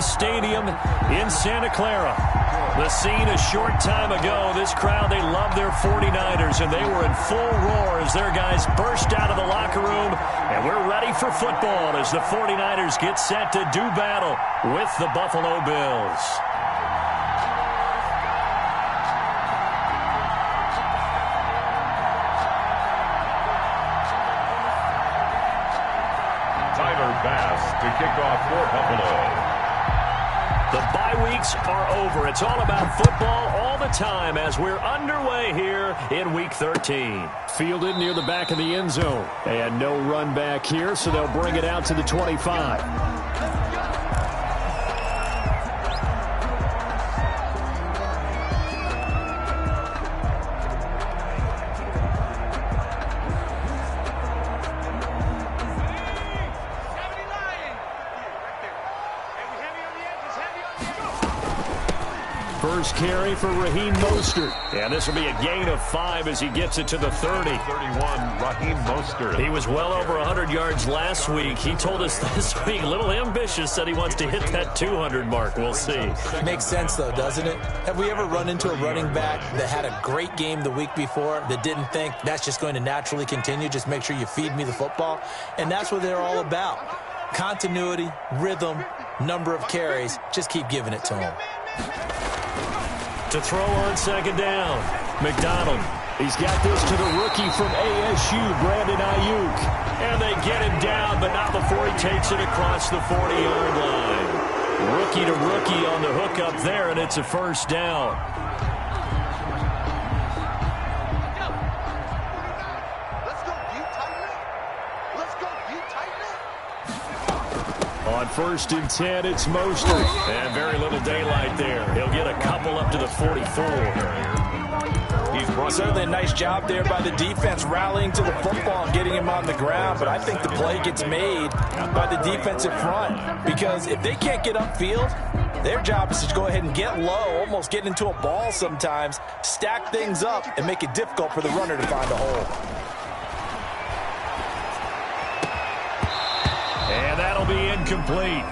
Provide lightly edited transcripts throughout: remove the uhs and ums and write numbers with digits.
Stadium in Santa Clara. The scene a short time ago. This crowd, they love their 49ers, and they were in full roar as their guys burst out of the locker room. And we're ready for football as the 49ers get set to do battle with the Buffalo Bills. To kick off for Buffalo. The bye weeks are over. It's all about football all the time as we're underway here in Week 13. Fielded near the back of the end zone. And no run back here, so they'll bring it out to the 25. First carry for Raheem Mostert. And this will be a gain of 5 as he gets it to the 30. 31, Raheem Mostert. He was well over 100 yards last week. He told us this week, a little ambitious, said he wants to hit that 200 mark. We'll see. Makes sense, though, doesn't it? Have we ever run into a running back that had a great game the week before that didn't think that's just going to naturally continue? Just make sure you feed me the football. And that's what they're all about. Continuity, rhythm, number of carries. Just keep giving it to him. To throw on second down, McDonald. He's got this to the rookie from ASU, Brandon Ayuk. And they get him down, but not before he takes it across the 40-yard line. Rookie to rookie on the hook up there, and it's a first down. On 1st and 10, it's Mostert. And very little daylight there. He'll get a couple up to the 44. Certainly a nice job there by the defense rallying to the football and getting him on the ground. But I think the play gets made by the defensive front. Because if they can't get upfield, their job is to go ahead and get low, almost get into a ball sometimes, stack things up, and make it difficult for the runner to find a hole. And that'll be incomplete.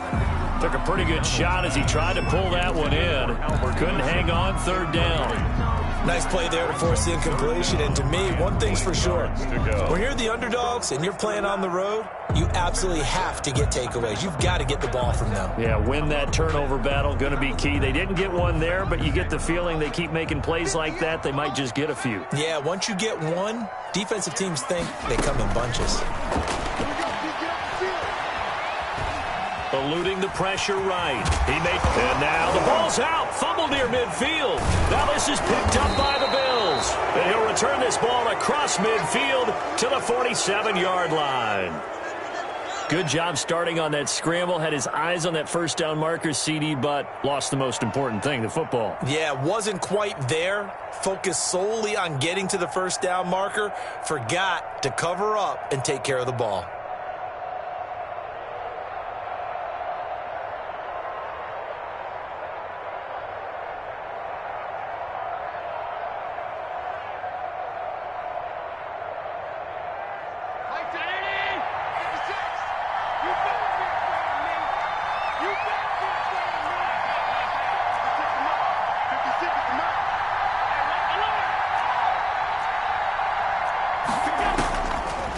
Took a pretty good shot as he tried to pull that one in. Couldn't hang on, third down. Nice play there to force the incompletion. And to me, one thing's for sure. When you're the underdogs and you're playing on the road, you absolutely have to get takeaways. You've got to get the ball from them. Yeah, win that turnover battle, going to be key. They didn't get one there, but you get the feeling they keep making plays like that, they might just get a few. Yeah, once you get one, defensive teams think they come in bunches. Eluding the pressure right. And now the ball's out. Fumble near midfield. Now this is picked up by the Bills. And he'll return this ball across midfield to the 47-yard line. Good job starting on that scramble. Had his eyes on that first down marker, CD, but lost the most important thing, the football. Yeah, wasn't quite there. Focused solely on getting to the first down marker. Forgot to cover up and take care of the ball.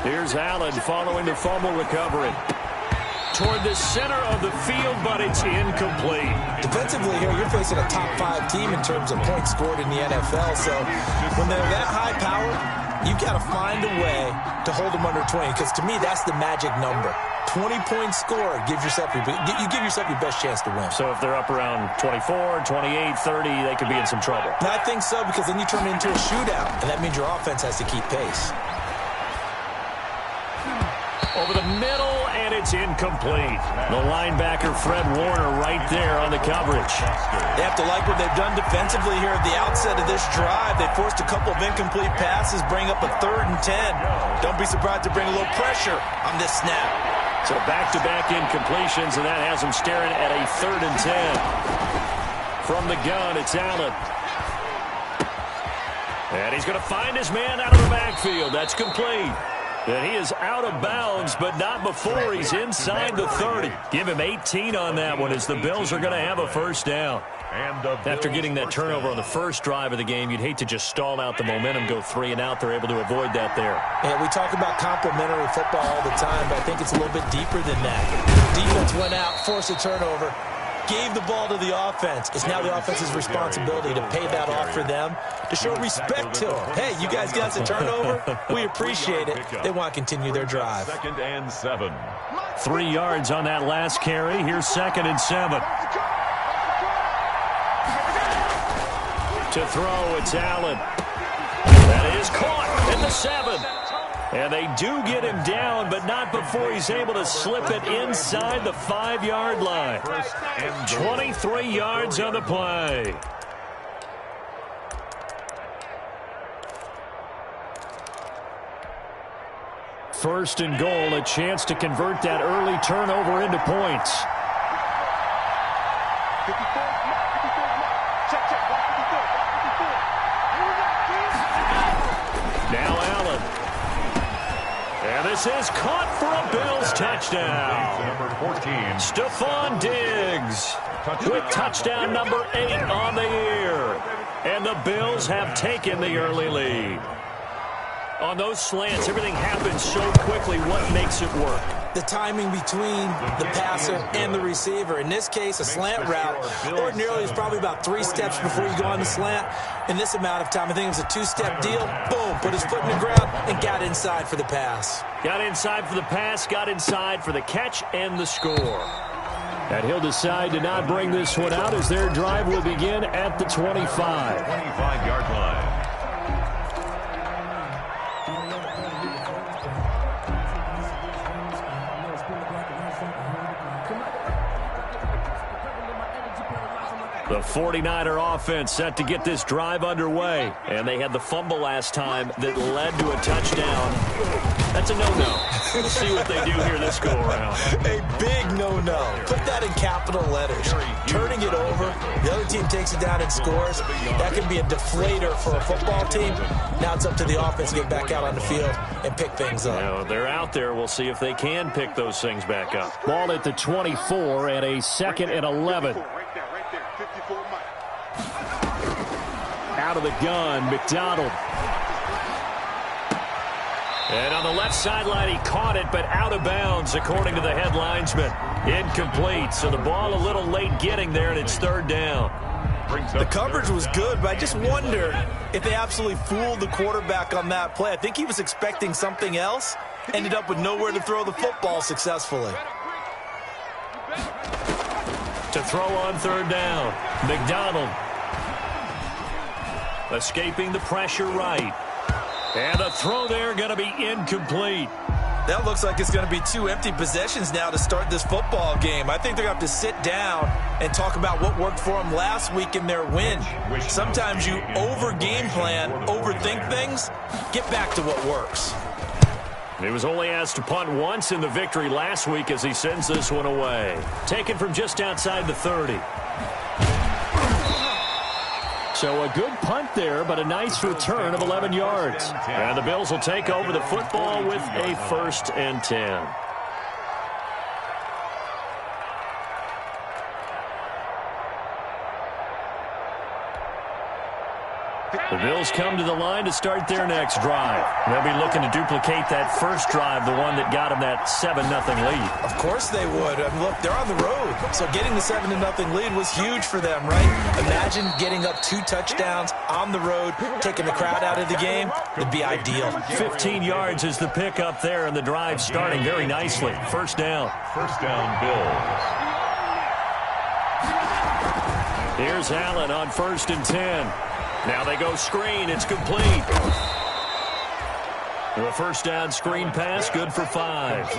Here's Allen following the fumble recovery. Toward the center of the field, but it's incomplete. Defensively here, you're facing a top 5 team in terms of points scored in the NFL. So when they're that high powered, you've got to find a way to hold them under 20. Because to me, that's the magic number. 20 points scored gives yourself you give yourself your best chance to win. So if they're up around 24, 28, 30, they could be in some trouble. And I think so, because then you turn it into a shootout, and that means your offense has to keep pace. Over the middle, and it's incomplete. The linebacker, Fred Warner, right there on the coverage. They have to like what they've done defensively here at the outset of this drive. They forced a couple of incomplete passes, bring up a 3rd and 10. Don't be surprised to bring a little pressure on this snap. So back-to-back incompletions, and that has them staring at a 3rd and 10. From the gun, it's Allen. And he's going to find his man out of the backfield. That's complete. And he is out of bounds, but not before he's inside the 30. Give him 18 on that one as the Bills are going to have a first down. After getting that turnover on the first drive of the game, you'd hate to just stall out the momentum, go 3 and out. They're able to avoid that there. And we talk about complementary football all the time, but I think it's a little bit deeper than that. Defense went out, forced a turnover, gave the ball to the offense. It's now the offense's responsibility to pay that off for them, to show respect to them. Hey, you guys got us a turnover? We appreciate it. They want to continue their drive. 2nd and 7. 3 yards on that last carry. Here's 2nd and 7. To throw, it's Allen. That is caught at the 7. And they do get him down, but not before he's able to slip it inside the 5-yard line. 23 yards on the play. First and goal, a chance to convert that early turnover into points. Now Allen. And this is caught for a Bills touchdown. Number 14. Stephon Diggs with touchdown number 8 on the year. And the Bills have taken the early lead. On those slants, everything happens so quickly. What makes it work? The timing between the passer and the receiver. In this case, a slant route ordinarily is probably about 3 steps before you go on the slant. In this amount of time, I think it was a 2-step deal. Boom, put his foot in the ground and got inside for the pass. Got inside for the pass, got inside for the catch and the score. And he'll decide to not bring this one out as their drive will begin at the 25. 25-yard line. The 49er offense set to get this drive underway. And they had the fumble last time that led to a touchdown. That's a no-no. We'll see what they do here this go-around. A big no-no. Put that in capital letters. Turning it over, the other team takes it down and scores. That can be a deflator for a football team. Now it's up to the offense to get back out on the field and pick things up. Now, they're out there. We'll see if they can pick those things back up. Ball at the 24 and a 2nd and 11. Out of the gun, McDonald. And on the left sideline, he caught it, but out of bounds, according to the head linesman. Incomplete, so the ball a little late getting there, and it's 3rd down. The coverage was good, but I just wonder if they absolutely fooled the quarterback on that play. I think he was expecting something else, ended up with nowhere to throw the football successfully. To throw on 3rd down, McDonald. Escaping the pressure right. And the throw there going to be incomplete. That looks like it's going to be 2 empty possessions now to start this football game. I think they're going to have to sit down and talk about what worked for them last week in their win. Sometimes you over-game plan, overthink things. Get back to what works. He was only asked to punt once in the victory last week as he sends this one away. Taken from just outside the 30. So a good punt there, but a nice return of 11 yards. And the Bills will take over the football with a 1st and 10. The Bills come to the line to start their next drive. They'll be looking to duplicate that first drive, the one that got them that 7-0 lead. Of course they would. I mean, look, they're on the road. So getting the 7-0 lead was huge for them, right? Imagine getting up 2 touchdowns on the road, taking the crowd out of the game. It'd be ideal. 15 yards is the pickup there, and the drive starting very nicely. 1st down. 1st down, Bills. Here's Allen on 1st and 10. Now they go screen. It's complete. The 1st down screen pass, good for 5.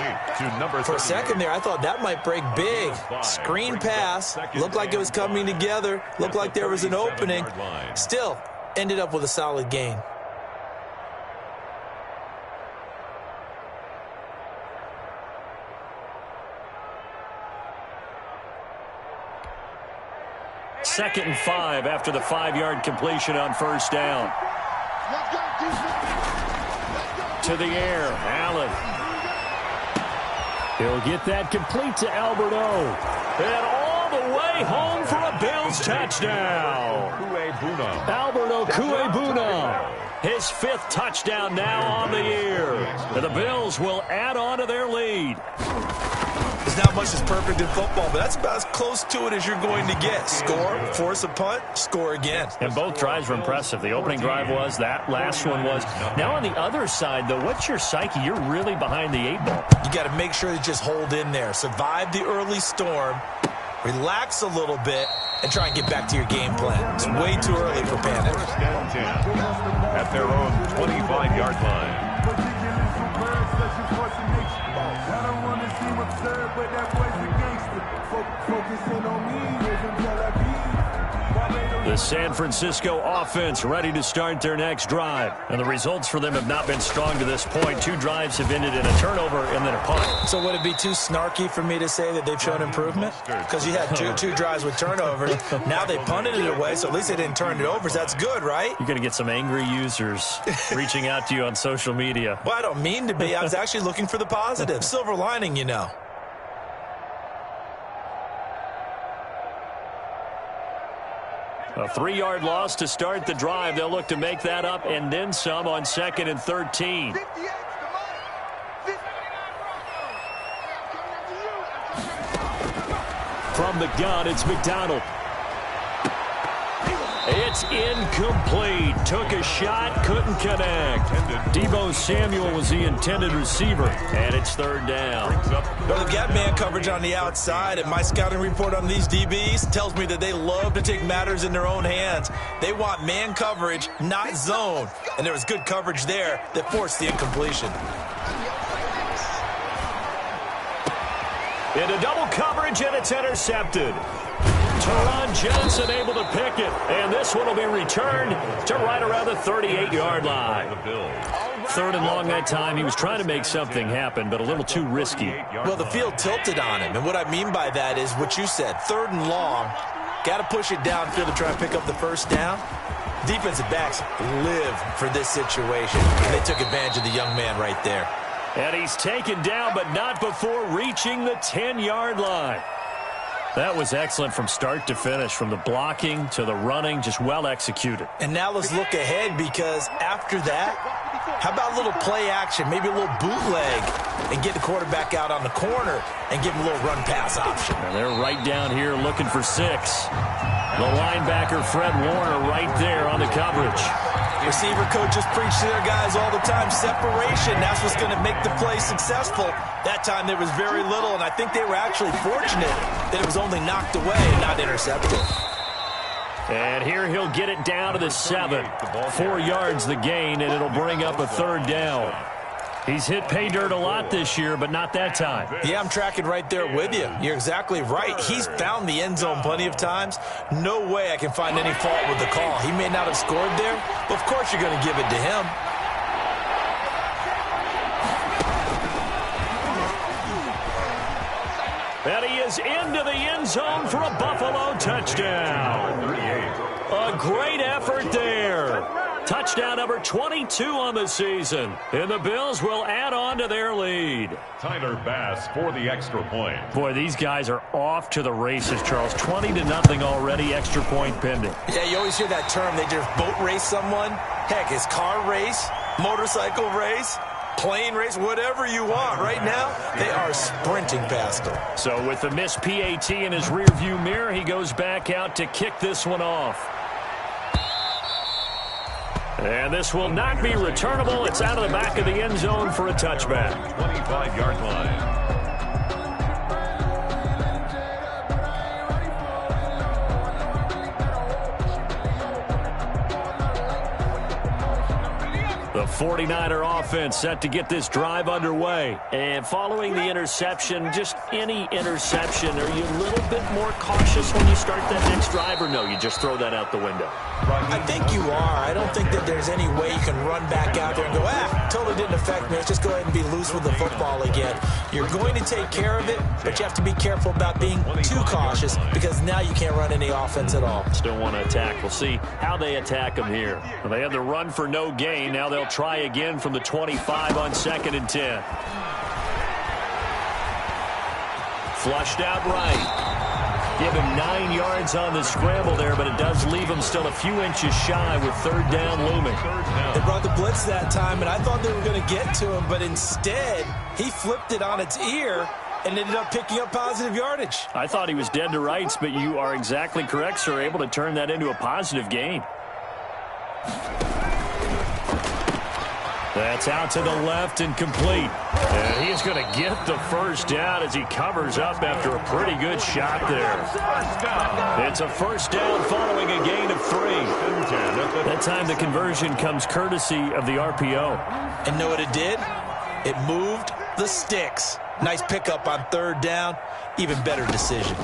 For a second there, I thought that might break big. Screen pass. Looked like it was coming together. Looked like there was an opening. Still, ended up with a solid gain. Second and 5 after the 5-yard completion on 1st down. to the air. Allen. He'll get that complete to Alberto. And all the way home for a Bills touchdown. Alberto Cuebuna. His 5th touchdown now on the year. And the Bills will add on to their lead. There's not much that's perfect in football, but that's about as close to it as you're going to get. Score, force a punt, score again. And both drives were impressive. The opening drive was, that last one was. Now on the other side, though, what's your psyche? You're really behind the 8 ball. You got to make sure you just hold in there. Survive the early storm, relax a little bit, and try and get back to your game plan. It's way too early for panic. First down 10 at their own 25-yard line. The San Francisco offense ready to start their next drive. And the results for them have not been strong to this point. 2 drives have ended in a turnover and then a punt. So would it be too snarky for me to say that they've shown improvement? Because you had two drives with turnovers. Now they punted it away, so at least they didn't turn it over. So that's good, right? You're going to get some angry users reaching out to you on social media. Well, I don't mean to be. I was actually looking for the positive. Silver lining, you know. A 3-yard loss to start the drive. They'll look to make that up and then some on 2nd and 13. From the gun, it's McDonald. It's incomplete. Took a shot, couldn't connect. Deebo Samuel was the intended receiver, and it's 3rd down. Well, they've got man coverage on the outside, and my scouting report on these DBs tells me that they love to take matters in their own hands. They want man coverage, not zone, and there was good coverage there that forced the incompletion. Into double coverage, and it's intercepted. Teron Johnson able to pick it, and this one will be returned to right around the 38-yard line. 3rd and long that time. He was trying to make something happen, but a little too risky. Well, the field tilted on him, and what I mean by that is what you said. 3rd and long, got to push it downfield to try and pick up the first down. Defensive backs live for this situation, and they took advantage of the young man right there. And he's taken down, but not before reaching the 10-yard line. That was excellent from start to finish, from the blocking to the running, just well executed. And now let's look ahead, because after that, how about a little play action, maybe a little bootleg, and get the quarterback out on the corner and give him a little run-pass option. And they're right down here looking for 6. The linebacker, Fred Warner, right there on the coverage. Receiver coaches preach to their guys all the time. Separation, that's what's going to make the play successful. That time there was very little, and I think they were actually fortunate that it was only knocked away and not intercepted. And here he'll get it down to the 7. 4 yards the gain, and it'll bring up a 3rd down. He's hit pay dirt a lot this year, but not that time. Yeah, I'm tracking right there with you. You're exactly right. He's found the end zone plenty of times. No way I can find any fault with the call. He may not have scored there, but of course you're going to give it to him. And he is into the end zone for a Buffalo touchdown. A great effort there. Touchdown number 22 on the season. And the Bills will add on to their lead. Tyler Bass for the extra point. Boy, these guys are off to the races, Charles. 20-0 already, extra point pending. Yeah, you always hear that term. They just boat race someone. Heck, it's car race, motorcycle race, plane race, whatever you want. Right now, they are sprinting past them. So with the missed PAT in his rearview mirror, he goes back out to kick this one off. And this will not be returnable. It's out of the back of the end zone for a touchback. 25-yard line. The 49er offense set to get this drive underway. And following the interception, just any interception, are you a little bit more cautious when you start that next drive, or no, you just throw that out the window? I think you are. I don't think that there's any way you can run back out there and go, totally didn't affect me. Let's just go ahead and be loose with the football again. You're going to take care of it, but you have to be careful about being too cautious because now you can't run any offense at all. Still want to attack. We'll see how they attack them here. Well, they had the run for no gain. Now they'll try again from the 25 on 2nd and 10. Flushed out right. Give him 9 yards on the scramble there, but it does leave him still a few inches shy with 3rd down looming. They brought the blitz that time, and I thought they were going to get to him, but instead he flipped it on its ear and ended up picking up positive yardage. I thought he was dead to rights, but you are exactly correct, sir, able to turn that into a positive gain. That's out to the left and complete. And he's going to get the 1st down as he covers up after a pretty good shot there. It's a 1st down following a gain of 3. That time the conversion comes courtesy of the RPO. And know what it did? It moved the sticks. Nice pickup on 3rd down. Even better decision.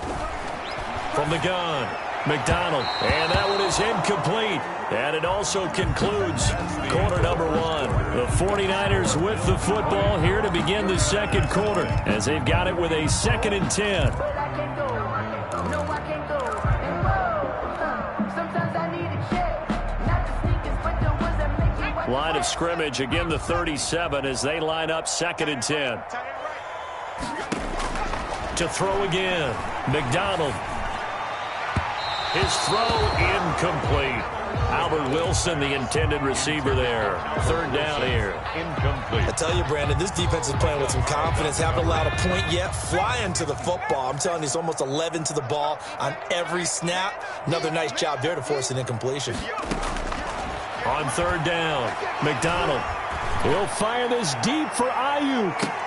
From the gun, McDonald. And that one is incomplete. And it also concludes quarter number 1. The 49ers with the football here to begin the 2nd quarter as they've got it with a 2nd and 10. Line of scrimmage, again the 37 as they line up 2nd and 10. To throw again, McDonald. His throw incomplete. Albert Wilson, the intended receiver there. 3rd down here. Incomplete. I tell you, Brandon, this defense is playing with some confidence. Haven't allowed a point yet. Flying to the football. I'm telling you, it's almost 11 to the ball on every snap. Another nice job there to force an incompletion. On 3rd down, McDonald. He'll fire this deep for Ayuk.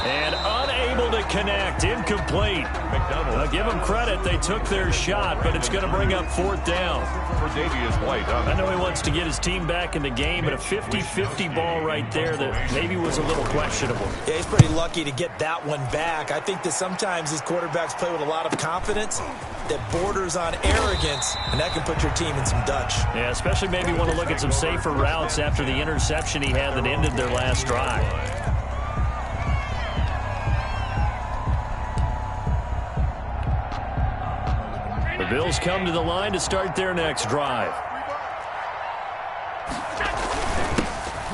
And unable to connect. Incomplete. McDonald. Give them credit. They took their shot, but it's going to bring up 4th down. I know he wants to get his team back in the game, but a 50-50 ball right there that maybe was a little questionable. Yeah, he's pretty lucky to get that one back. I think that sometimes these quarterbacks play with a lot of confidence that borders on arrogance, and that can put your team in some Dutch. Yeah, especially maybe want to look at some safer routes after the interception he had that ended their last drive. The Bills come to the line to start their next drive.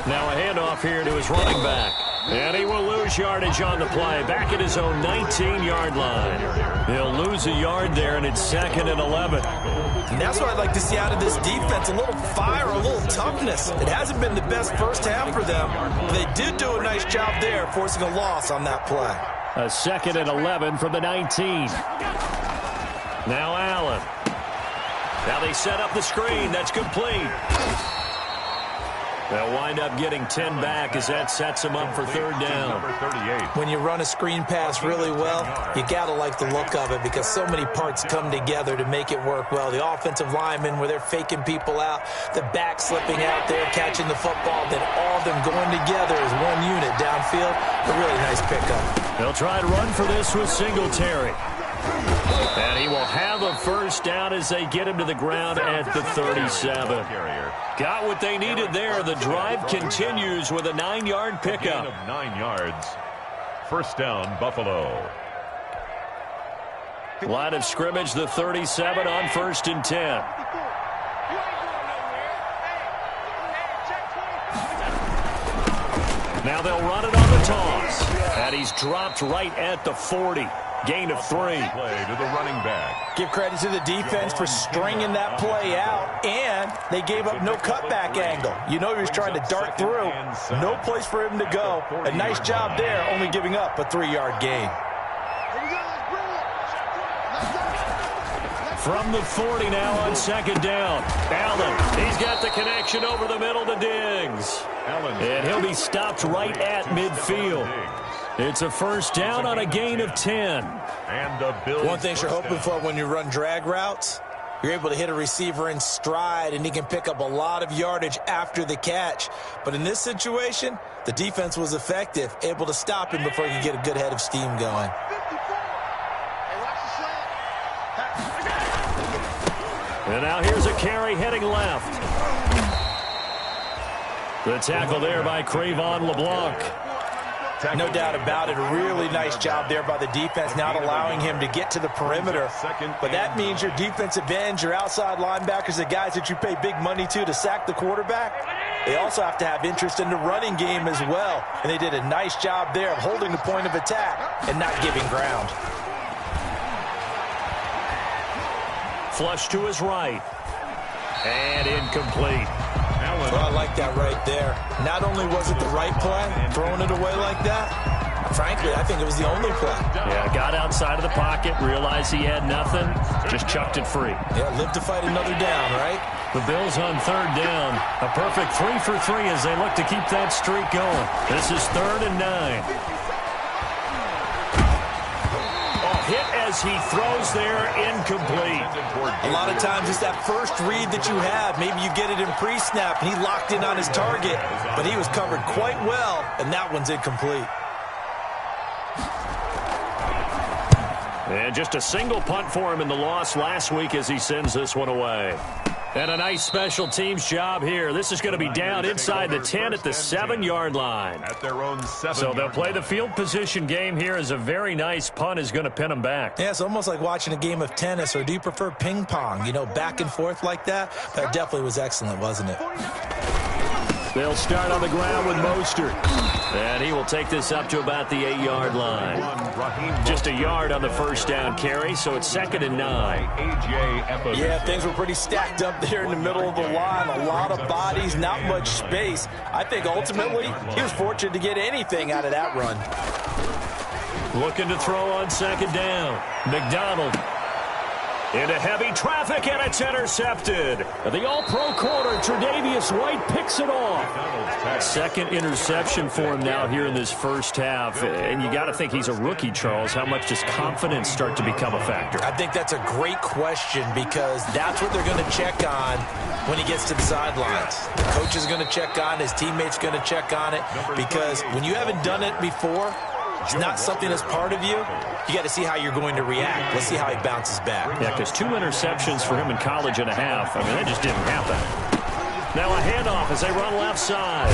Now a handoff here to his running back. And he will lose yardage on the play. Back at his own 19-yard line. He'll lose a yard there, and it's 2nd and 11. And that's what I'd like to see out of this defense. A little fire, a little toughness. It hasn't been the best first half for them. They did do a nice job there, forcing a loss on that play. A 2nd and 11 from the 19. Now Allen. Now they set up the screen. That's complete. They'll wind up getting 10 back as that sets them up for 3rd down. When you run a screen pass really well, you got to like the look of it because so many parts come together to make it work well. The offensive linemen where they're faking people out, the back slipping out there, catching the football, then all of them going together as one unit downfield. A really nice pickup. They'll try to run for this with Singletary. And he will have a 1st down as they get him to the ground at the 37. Got what they needed there. The drive continues with a 9-yard pickup. Gain of 9 yards. 1st down, Buffalo. Line of scrimmage, the 37 on 1st and 10. Now they'll run it on the toss. And he's dropped right at the 40. Gain of 3. Play to the running back. Give credit to the defense for stringing that play out, and they gave up no cutback angle. You know he was trying to dart through. No place for him to go. A nice job there, only giving up a 3-yard gain. From the 40 now on 2nd down. Allen, he's got the connection over the middle to Diggs. And he'll be stopped right at midfield. It's a 1st down on a gain of 10. And one thing you're hoping for when you run drag routes, you're able to hit a receiver in stride, and he can pick up a lot of yardage after the catch. But in this situation, the defense was effective, able to stop him before he could get a good head of steam going. And now here's a carry heading left. The tackle there by Crevon LeBlanc. No doubt about it. A really nice job there by the defense, not allowing him to get to the perimeter. But that means your defensive ends, your outside linebackers, the guys that you pay big money to sack the quarterback, they also have to have interest in the running game as well. And they did a nice job there of holding the point of attack and not giving ground. Flush to his right. And incomplete. Well, I like that right there. Not only was it the right play, throwing it away like that, frankly, I think it was the only play. Yeah, got outside of the pocket, realized he had nothing, just chucked it free. Yeah, live to fight another down, right? The Bills on third down. A perfect 3 for 3 as they look to keep that streak going. This is 3rd and 9. Hit as he throws there, incomplete. A lot of times it's that first read that you have. Maybe you get it in pre-snap, and he locked in on his target, but he was covered quite well, and that one's incomplete. And just a single punt for him in the loss last week as he sends this one away. And a nice special teams job here. This is going to be down inside the 10 at the 7-yard line. At their own 7. So they'll play the field position game here as a very nice punt is going to pin them back. Yeah, it's almost like watching a game of tennis, or do you prefer ping pong? You know, back and forth like that? That definitely was excellent, wasn't it? They'll start on the ground with Mostert. And he will take this up to about the 8-yard line. Just a yard on the first down carry, so it's 2nd and 9. Yeah, things were pretty stacked up there in the middle of the line. A lot of bodies, not much space. I think ultimately he was fortunate to get anything out of that run. Looking to throw on 2nd down. McDonald. Into heavy traffic, and it's intercepted. The all-pro corner, Tre'Davious White, picks it off. 2nd interception for him now here in this first half. And you got to think he's a rookie, Charles. How much does confidence start to become a factor? I think that's a great question, because that's what they're going to check on when he gets to the sidelines. The coach is going to check on, his teammate's going to check on it, because when you haven't done it before, it's not something that's part of you. You got to see how you're going to react. Let's see how he bounces back. Yeah, because 2 interceptions for him in college and a half. I mean, that just didn't happen. Now a handoff as they run left side.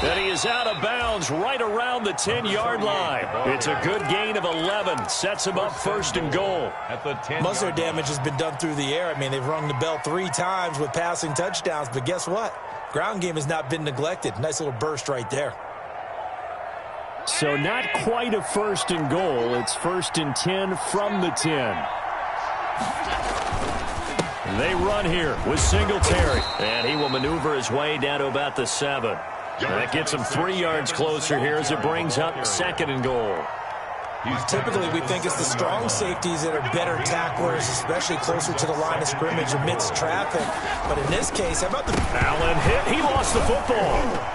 And he is out of bounds right around the 10-yard line. It's a good gain of 11. Sets him up 1st and goal. Most of their damage has been done through the air. I mean, they've rung the bell 3 times with passing touchdowns. But guess what? Ground game has not been neglected. Nice little burst right there. So not quite a 1st and goal. It's 1st and 10 from the 10. They run here with Singletary. And he will maneuver his way down to about the 7. That gets him 3 yards closer here as it brings up 2nd and goal. Typically, we think it's the strong safeties that are better tacklers, especially closer to the line of scrimmage amidst traffic. But in this case, how about the... Allen hit. He lost the football.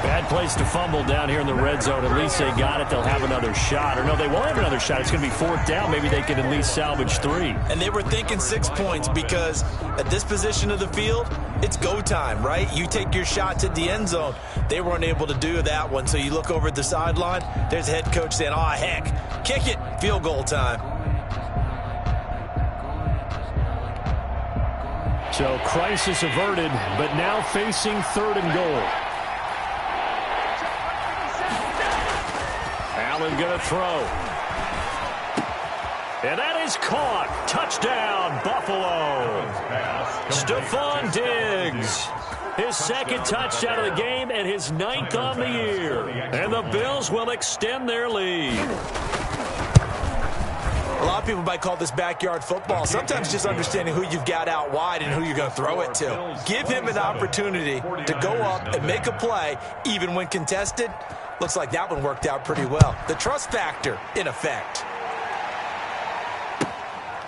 Bad place to fumble down here in the red zone. At least they got it. They'll have another shot. Or no, they won't have another shot. It's going to be 4th down. Maybe they can at least salvage 3. And they were thinking 6 points, because at this position of the field, it's go time, right? You take your shots at the end zone. They weren't able to do that one. So you look over at the sideline. There's the head coach saying, oh, heck, kick it. Field goal time. So crisis averted, but now facing 3rd and goal. Allen going to throw. And that is caught. Touchdown, Buffalo. Stephon Diggs. His 2nd touchdown of the game and his 9th on the year. And the Bills will extend their lead. A lot of people might call this backyard football. Sometimes just understanding who you've got out wide and who you're going to throw it to. Give him an opportunity to go up and make a play, even when contested. Looks like that one worked out pretty well. The trust factor in effect.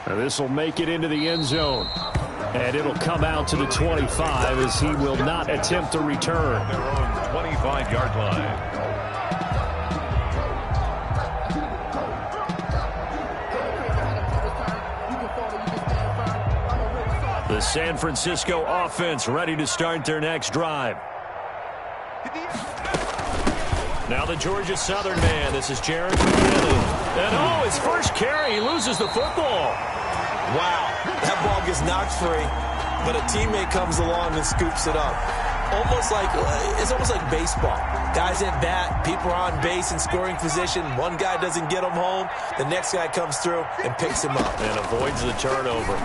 This will make it into the end zone. And it'll come out to the 25 as he will not attempt to return. Their own 25-yard line. The San Francisco offense ready to start their next drive. Now the Georgia Southern man. This is Jared McKinnon. And his first carry, he loses the football. Wow, that ball gets knocked free, but a teammate comes along and scoops it up. It's almost like baseball. Guys at bat, people are on base in scoring position. One guy doesn't get him home. The next guy comes through and picks him up. And avoids the turnover.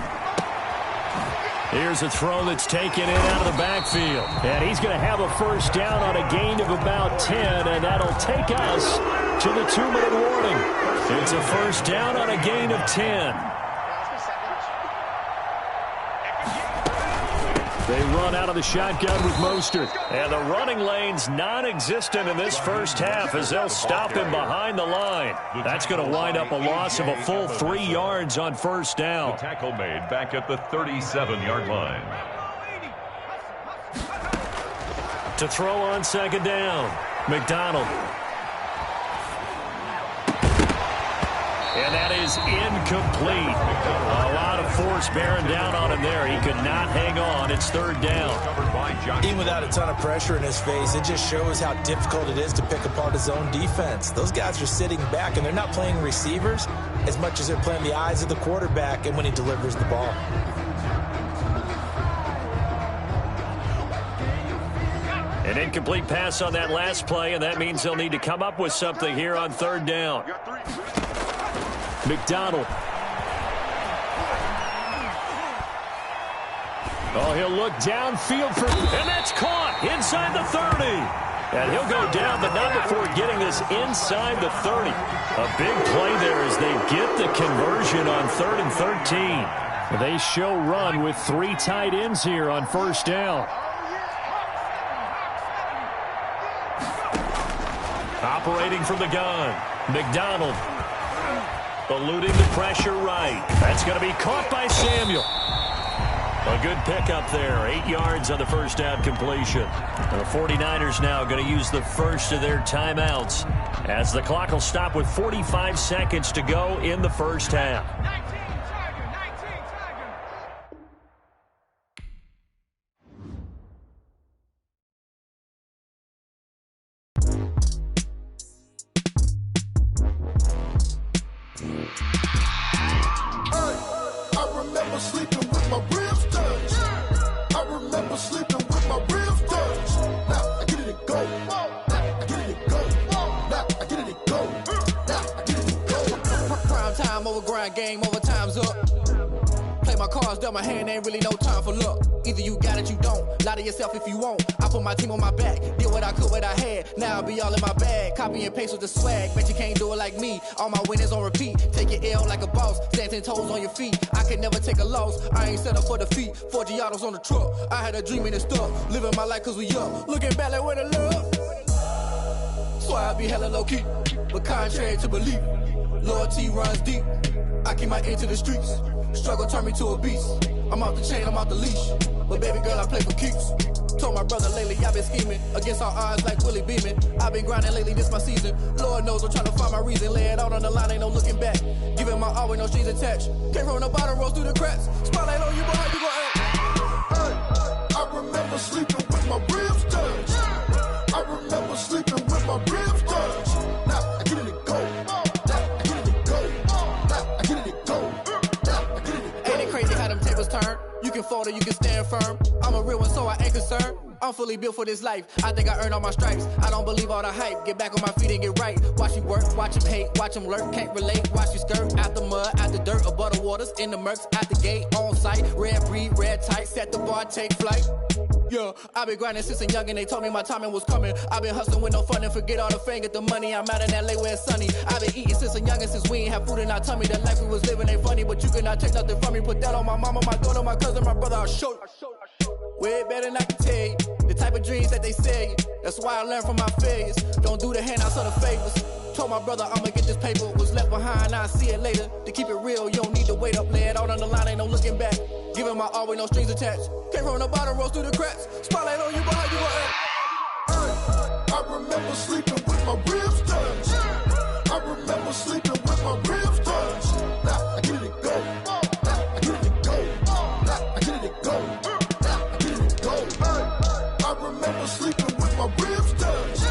Here's a throw that's taken in out of the backfield. And he's going to have a first down on a gain of about 10, and that'll take us to the 2-minute warning. It's a first down on a gain of 10. They run out of the shotgun with Mostert. And the running lane's non-existent in this first half as they'll stop him behind the line. That's going to wind up a loss of a full 3 yards on first down. The tackle made back at the 37-yard line. To throw on second down, McDonald. And that is incomplete. A lot of force bearing down on him there. He could not hang on. It's third down. Even without a ton of pressure in his face, it just shows how difficult it is to pick apart his own defense. Those guys are sitting back, and they're not playing receivers as much as they're playing the eyes of the quarterback and when he delivers the ball. An incomplete pass on that last play, and that means they'll need to come up with something here on third down. McDonald. Oh, he'll look downfield for... And that's caught inside the 30. And he'll go down, but not before getting this inside the 30. A big play there as they get the conversion on 3rd and 13. They show run with 3 tight ends here on first down. Operating from the gun, McDonald. Eluding the pressure right. That's going to be caught by Samuel. A good pickup there. 8 yards on the first down completion. And the 49ers now going to use the first of their timeouts as the clock will stop with 45 seconds to go in the first half. Game over, time's up. Play my cards dealt, my hand ain't really no time for luck. Either you got it, you don't. Lie to yourself if you won't. I put my team on my back, did what I could, what I had. Now I'll be all in my bag. Copy and paste with the swag. Bet you can't do it like me. All my winners on repeat. Take your L like a boss. Stand 10 toes on your feet. I can never take a loss. I ain't set up for defeat. 4 Giottos on the truck. I had a dream and stuff. Living my life cause we up. Looking back like where the love. So I be hella low key. But contrary to belief, loyalty runs deep. I keep my ear to the streets. Struggle turned me to a beast. I'm off the chain, I'm off the leash. But baby girl, I play for keeps. Told my brother lately, I've been scheming. Against all odds like Willie Beeman. I've been grinding lately, this my season. Lord knows I'm trying to find my reason. Lay it out on the line, ain't no looking back. Giving my all with no strings attached. Came from the bottom, rose through the cracks. Spotlight on you, but how you gon' act? Hey, I remember sleeping with my ribs touched. I remember sleeping with my ribs touched. Now I get it and go. Turn. You can fold or you can stand firm. I'm a real one, so I ain't concerned. I'm fully built for this life. I think I earned all my stripes. I don't believe all the hype. Get back on my feet and get right. Watch you work, watch him hate, watch him lurk. Can't relate, watch you skirt. Out the mud, out the dirt, above the waters, in the murks, out the gate, on site. Red breed, red tight, set the bar, take flight. Yeah, I've been grinding since a young and they told me my timing was coming. I've been hustling with no fun and forget all the fame, get the money. I'm out in LA where it's sunny. I've been eating since a young and since we ain't have food in our tummy. The life we was living ain't funny, but you cannot take nothing from me. Put that on my mama, my daughter, my cousin, my brother, I'll show you. Way better than I can tell you. The type of dreams that they sell you. That's why I learned from my failures. Don't do the handouts or the favors. Told my brother I'ma get this paper. Was left behind, I'll see it later. To keep it real, you don't need to wait up. Lay it out on the line, ain't no looking back. Giving my all with no strings attached. Came from the bottom, rose through the cracks. Spotlight on you, but how you gon' act? I remember sleeping with my ribs touched. I remember sleeping with my ribs touched. Now I get it and go. I get it and go. I get it and go. I get it and go. I remember sleeping with my ribs touched.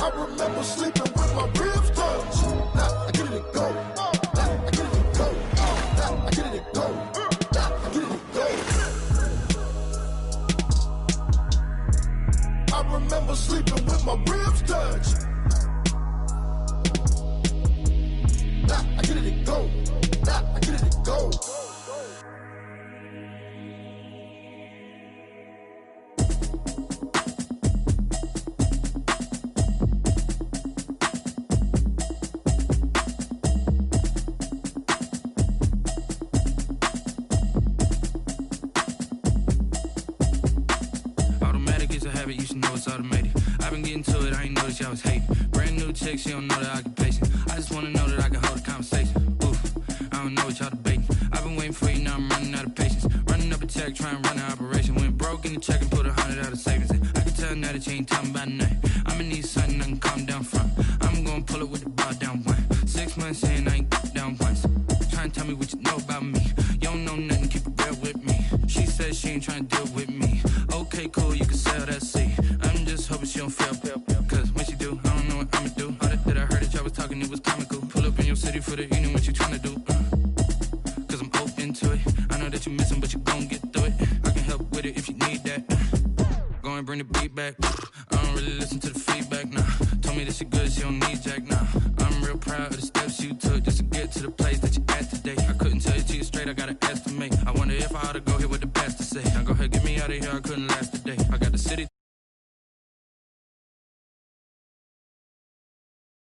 I remember sleeping with my ribs touched. Now I get it and go. I get it and go. I get it and go. now it's automated. I've been getting to it, I ain't noticed y'all was hating. Brand new chick, she don't know the occupation. I just wanna know that I can hold a conversation. Oof, I don't know what y'all debating. I've been waiting for you, now I'm running out of patience. Running up a check, trying to run an operation. Went broke in the check and put 100 out of savings in. I can tell now that you ain't talking about nothing. I'ma need something I can calm down from. I'm gonna pull it with the bar down one. 6 months in, I ain't down once. Trying to tell me what you know about me. You don't know nothing, keep it real with me. She said she ain't trying to deal with me. Okay, cool, you can sell that seat. I'm just hoping she don't fail. Cause when she do, I don't know what I'ma do. All that I heard that y'all was talking, it was comical. Pull up in your city for the evening, what you trying to do? Cause I'm open to it. I know that you missing, but you gon' get through it. I can help with it if you need that. Go and bring the beat back. I don't really listen to the feedback, nah. Told me that she good, she don't need jack, nah. I'm real proud of the steps you took just to get to the place that you at today. I couldn't tell you to you straight, I gotta estimate. I wonder if I ought to go here with the pastor say. Now go ahead, get me out of here, I couldn't last a day. I got the city